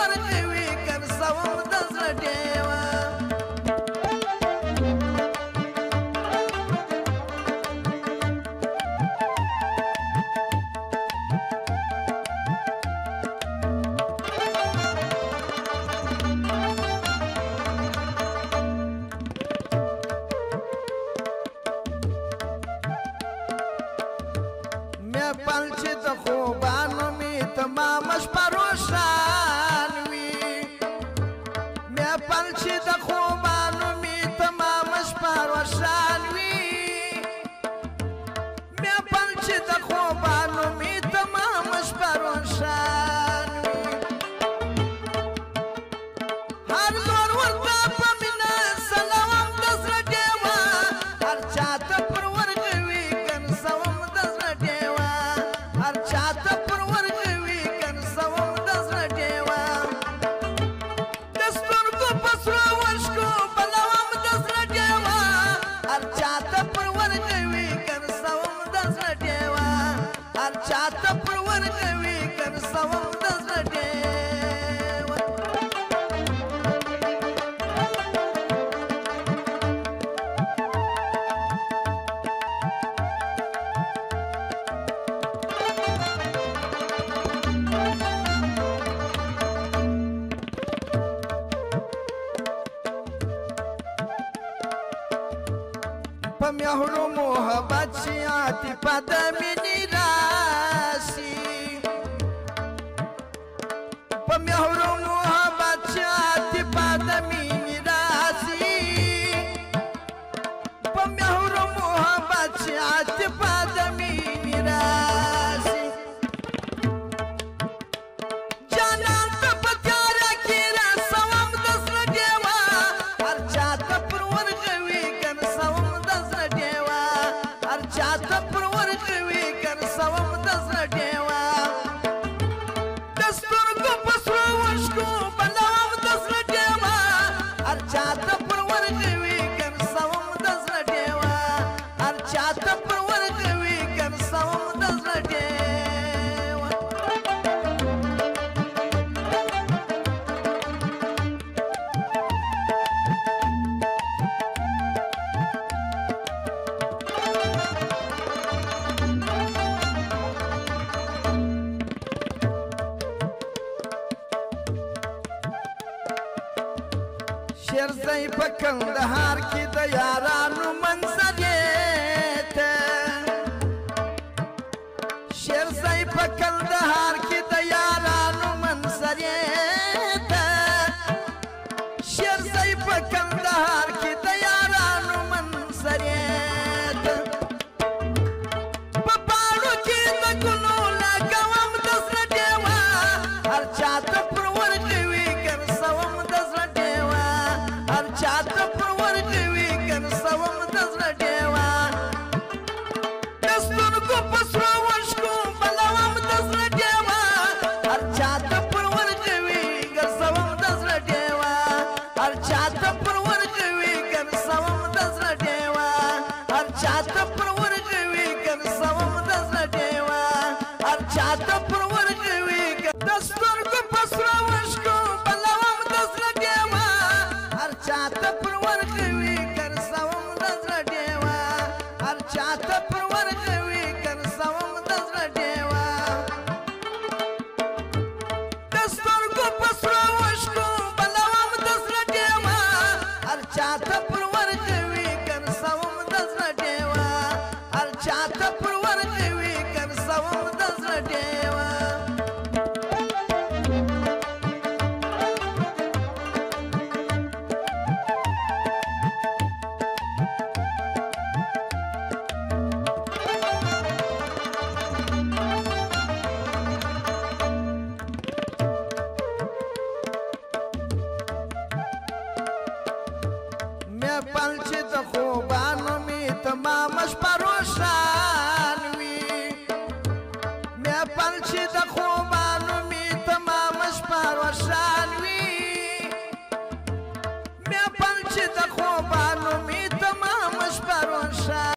ورغوي ګرځوم د زړه ډیوه پلچې د خوبانو مې تمامه شپه روښان وي مې پلچې د خوبانو مې تمامه شپه روښان وي مې پلچې د خوبانو مې تمامه شپه روښان وي هر زور ورته په مینه سلام د زړه ډیوه هر چاته پر ورغوي ګرځوم د زړه ډیوه هر چاته پر ورغوي ګرځوم د زړه ډیوه د سترګو په سرو وشکو بلوم د زړه ډیوه هر چاته پر ورغوي ګرځوم د زړه ډیوه هر چاته پر ورغوي ګرځوم د زړه ډیوه په مهرو محبت شي عاطفه د مینې راشي په مهرو محبت شي عاطفه د مینې راشي په مهرو محبت شي عاطفه د مینې راشي جانان ته په تیاره کې رسوم د زړه ډیوه هر چاته پر ورغوي ګرځوم هر چاته پر ورغوي ګرځوم د زړه ډیوه د سترګو په سرو وشکو بلوم د زړه ډیوه هر چاته پر ورغوي ګرځوم د زړه ډیوه هر چاته پر ورغوي ګرځوم د زړه ډیوه شیرزی په کندهار کې د یارانو منظرې ته شیرزی په کندهار کې د یارانو منظرې ته شیرزی په کندهار کې د یارانو منظرې ته په پاڼو کې د ګلو لګوم د زړه ډیوه هر چاته پر ورغوي ګرځوم د زړه ډیوه هر چاته پر ورغوي ګرځوم د زړه ډیوه د سترګو په سرو وشکو بلوم د زړه ډیوه هر چاته پر ورغوي ګرځوم د زړه ډیوه هر چاته پر ورغوي ګرځوم د زړه ډیوه هر چاته پر ورغوي ګرځوم د زړه ډیوه هر چاته پر ورغوي د سترګو په سرو وشکو بلوم د زړه ډیوه هر چاته پر ورغوي ګرځوم د زړه ډیوه هر چاته پر ورغوي ګرځوم د زړه ډیوه د سترګو په سرو وشکو بلوم د زړه ډیوه هر چاته پر ورغوي ګرځوم د زړه ډیوه هر چاته پر ورغوي ګرځوم د زړه ډیوه پلچې د خوبانو مې تمامه شپه روښان وي مې پلچې د خوبانو